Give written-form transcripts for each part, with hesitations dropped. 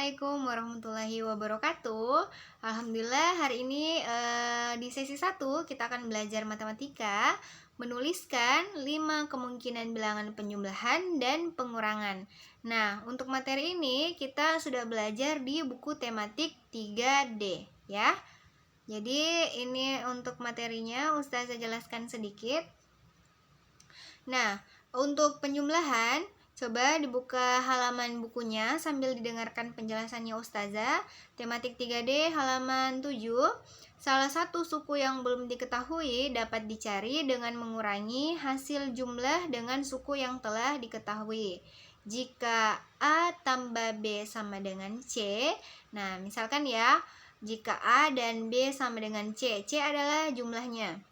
Assalamualaikum warahmatullahi wabarakatuh. Alhamdulillah hari ini di sesi 1 kita akan belajar matematika, menuliskan 5 kemungkinan bilangan penjumlahan dan pengurangan. Nah, untuk materi ini kita sudah belajar di buku tematik 3D ya. Jadi ini untuk materinya Ustazah jelaskan sedikit. Nah, untuk penjumlahan coba dibuka halaman bukunya sambil didengarkan penjelasannya Ustazah. Tematik 3D halaman 7. Salah satu suku yang belum diketahui dapat dicari dengan mengurangi hasil jumlah dengan suku yang telah diketahui. Jika A tambah B sama dengan C, nah misalkan ya, jika A dan B sama dengan C, C adalah jumlahnya.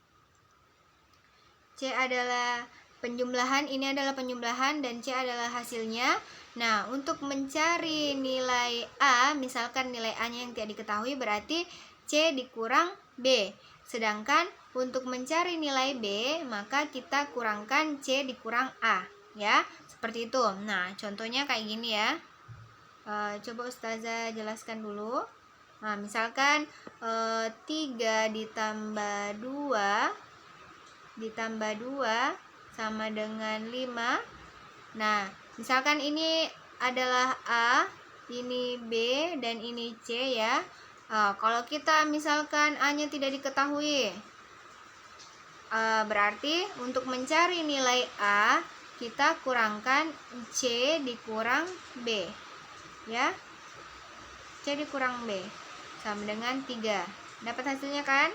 C adalah penjumlahan, ini adalah penjumlahan dan C adalah hasilnya. Nah, untuk mencari nilai A, misalkan nilai A-nya yang tidak diketahui berarti C dikurang B. Sedangkan untuk mencari nilai B, maka kita kurangkan C dikurang A, ya. Seperti itu. Nah, contohnya kayak gini ya. Coba Ustazah jelaskan dulu. Nah, misalkan 3 ditambah 2 sama dengan 5. Nah, misalkan ini adalah A, ini B, dan ini C ya. Kalau kita misalkan A-nya tidak diketahui, berarti untuk mencari nilai A, kita kurangkan C dikurang B. Ya. C dikurang B sama dengan 3. Dapat hasilnya kan?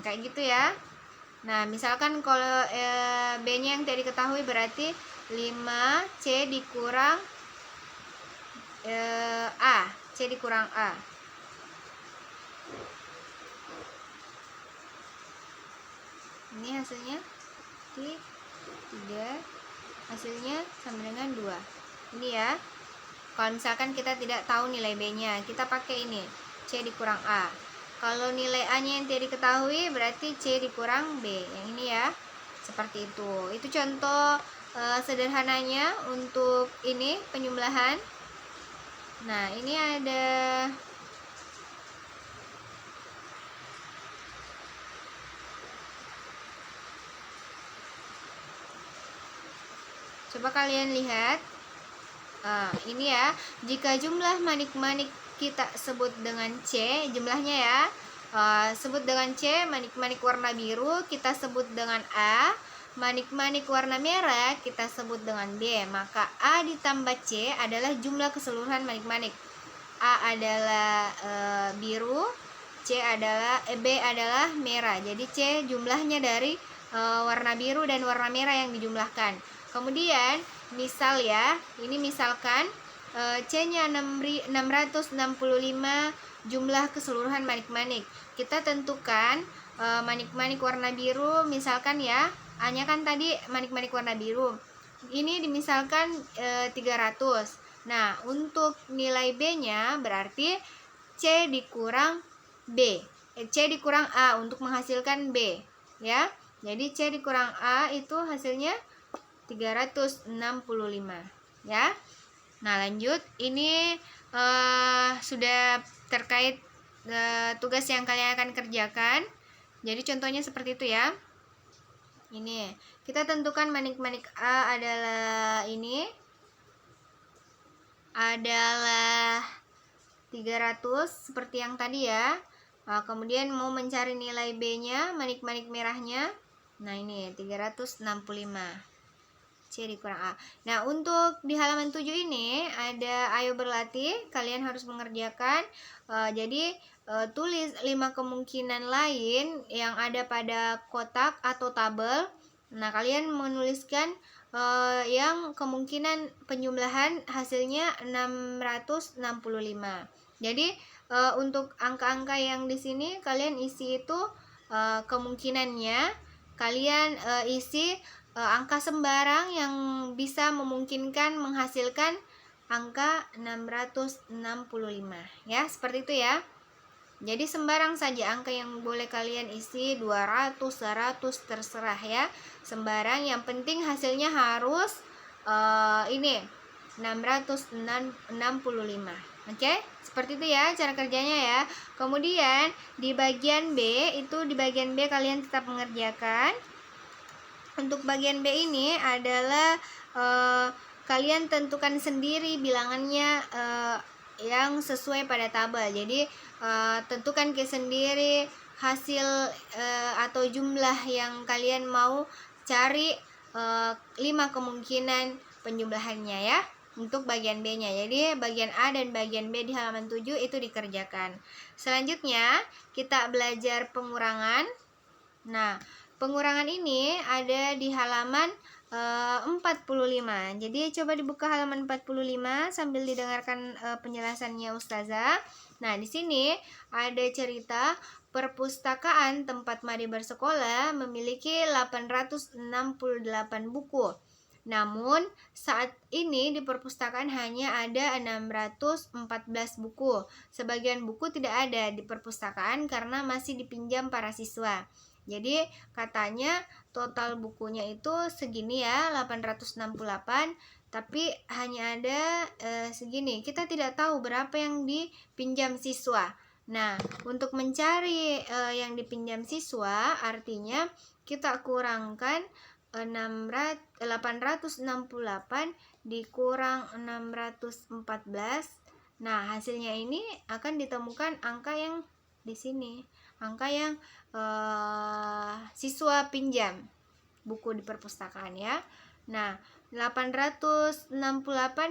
Kayak gitu ya. Nah, misalkan kalau B-nya yang tidak diketahui berarti 5C dikurang A. C dikurang A. Ini hasilnya 3. Hasilnya sama dengan 2. Ini ya. Kalau misalkan kita tidak tahu nilai B-nya, kita pakai ini. C dikurang A. Kalau nilai A-nya yang tidak diketahui berarti C dikurang B. Yang ini ya. Seperti itu. Itu contoh sederhananya untuk ini penjumlahan. Nah, ini ada coba kalian lihat. Ini ya. Jika jumlah manik-manik kita sebut dengan C, jumlahnya ya, sebut dengan C, manik-manik warna biru kita sebut dengan A, manik-manik warna merah kita sebut dengan B. Maka A ditambah C adalah jumlah keseluruhan manik-manik. A adalah biru, B adalah merah. Jadi C jumlahnya dari warna biru dan warna merah yang dijumlahkan. Kemudian misal ya, ini misalkan C-nya 665 jumlah keseluruhan manik-manik. Kita tentukan manik-manik warna biru, misalkan ya, A-nya kan tadi manik-manik warna biru. Ini dimisalkan 300. Nah, untuk nilai B-nya berarti C dikurang B. C dikurang A untuk menghasilkan B, ya. Jadi C dikurang A itu hasilnya 365, ya. Nah, lanjut, ini sudah terkait tugas yang kalian akan kerjakan. Jadi contohnya seperti itu ya. Ini kita tentukan manik-manik A adalah ini adalah 300 seperti yang tadi ya. Kemudian mau mencari nilai B-nya, manik-manik merahnya. Nah, ini 365. C dikurang A. Nah, untuk di halaman 7 ini ada ayo berlatih, kalian harus mengerjakan. Jadi tulis 5 kemungkinan lain yang ada pada kotak atau tabel. Nah, kalian menuliskan yang kemungkinan penjumlahan hasilnya 665. Jadi untuk angka-angka yang di sini kalian isi itu kemungkinannya, kalian isi angka sembarang yang bisa memungkinkan menghasilkan angka 665 ya, seperti itu ya. Jadi sembarang saja angka yang boleh kalian isi, 200, 100, terserah ya. Sembarang, yang penting hasilnya harus ini 665. Oke, seperti itu ya cara kerjanya ya. Kemudian di bagian B kalian tetap mengerjakan. Untuk bagian B ini adalah kalian tentukan sendiri bilangannya yang sesuai pada tabel. Jadi tentukan sendiri hasil atau jumlah yang kalian mau cari, 5 kemungkinan penjumlahannya ya untuk bagian B-nya. Jadi bagian A dan bagian B di halaman 7 itu dikerjakan. Selanjutnya kita belajar pengurangan. Nah, pengurangan ini ada di halaman 45. Jadi coba dibuka halaman 45 sambil didengarkan penjelasannya Ustazah. Nah, di sini ada cerita perpustakaan tempat Mari bersekolah memiliki 868 buku. Namun, saat ini di perpustakaan hanya ada 614 buku. Sebagian buku tidak ada di perpustakaan karena masih dipinjam para siswa. Jadi, katanya total bukunya itu segini ya, 868, tapi hanya ada segini. Kita tidak tahu berapa yang dipinjam siswa. Nah, untuk mencari yang dipinjam siswa, artinya kita kurangkan 868 dikurang 614. Nah, hasilnya ini akan ditemukan angka yang di sini, angka yang siswa pinjam buku di perpustakaan ya. Nah, 868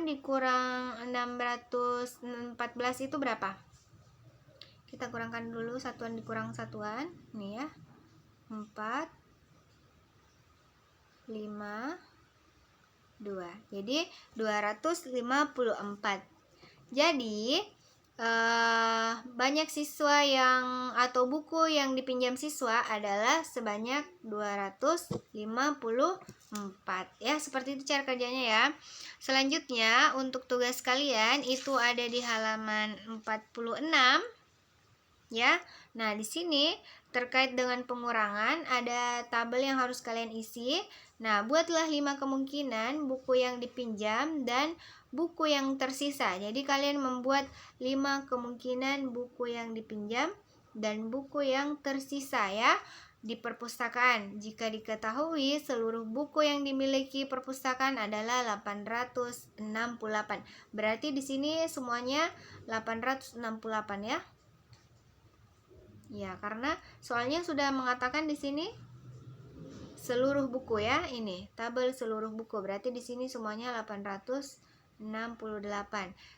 dikurang 614 itu berapa? Kita kurangkan dulu satuan dikurang satuan. Nih ya, 4, 5, 2. Jadi 254. Jadi banyak siswa yang atau buku yang dipinjam siswa adalah sebanyak 254 ya. Seperti itu cara kerjanya ya. Selanjutnya untuk tugas kalian itu ada di halaman 46 ya. Nah, di sini terkait dengan pengurangan ada tabel yang harus kalian isi. Nah, buatlah 5 kemungkinan buku yang dipinjam dan buku yang tersisa. Jadi kalian membuat 5 kemungkinan buku yang dipinjam dan buku yang tersisa ya di perpustakaan. Jika diketahui seluruh buku yang dimiliki perpustakaan adalah 868. Berarti di sini semuanya 868 ya. Ya, karena soalnya sudah mengatakan di sini seluruh buku ya, ini tabel seluruh buku. Berarti di sini semuanya 868.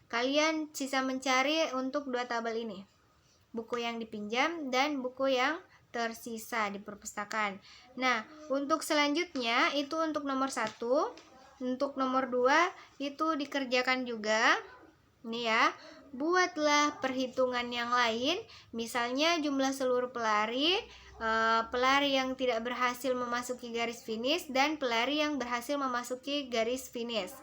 Kalian sisa mencari untuk 2 tabel ini. Buku yang dipinjam dan buku yang tersisa di perpustakaan. Nah, untuk selanjutnya itu untuk nomor 1, untuk nomor 2 itu dikerjakan juga. Ini ya. Buatlah perhitungan yang lain, misalnya jumlah seluruh pelari, pelari yang tidak berhasil memasuki garis finish, dan pelari yang berhasil memasuki garis finish.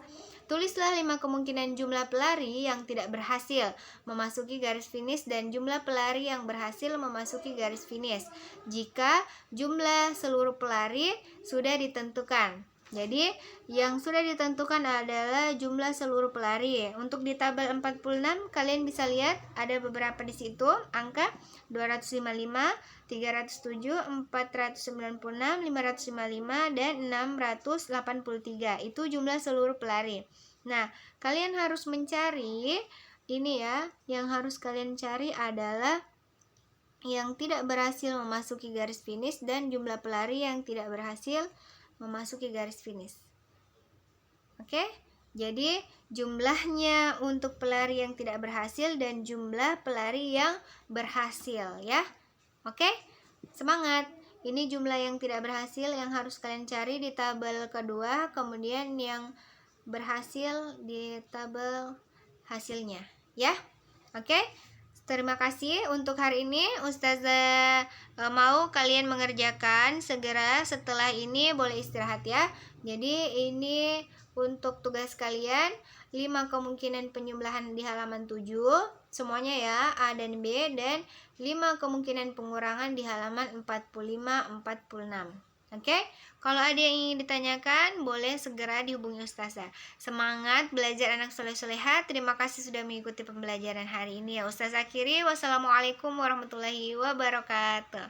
Tulislah 5 kemungkinan jumlah pelari yang tidak berhasil memasuki garis finish dan jumlah pelari yang berhasil memasuki garis finish jika jumlah seluruh pelari sudah ditentukan. Jadi yang sudah ditentukan adalah jumlah seluruh pelari. Untuk di tabel 46 kalian bisa lihat ada beberapa di situ angka 255, 307, 496, 555 dan 683. Itu jumlah seluruh pelari. Nah, kalian harus mencari ini ya, yang harus kalian cari adalah yang tidak berhasil memasuki garis finish dan jumlah pelari yang tidak berhasil memasuki garis finish. Oke, jadi jumlahnya untuk pelari yang tidak berhasil dan jumlah pelari yang berhasil ya. Oke, semangat. Ini jumlah yang tidak berhasil yang harus kalian cari di tabel kedua, kemudian yang berhasil di tabel hasilnya ya. Oke. Terima kasih untuk hari ini. Ustazah mau kalian mengerjakan segera. Setelah ini boleh istirahat ya. Jadi ini untuk tugas kalian 5 kemungkinan penjumlahan di halaman 7 semuanya ya, A dan B, dan 5 kemungkinan pengurangan di halaman 45-46. Oke, kalau ada yang ingin ditanyakan, boleh segera dihubungi Ustazah. Semangat belajar anak soleh-soleha. Terima kasih sudah mengikuti pembelajaran hari ini ya Ustazah. Akhiri, wassalamualaikum warahmatullahi wabarakatuh.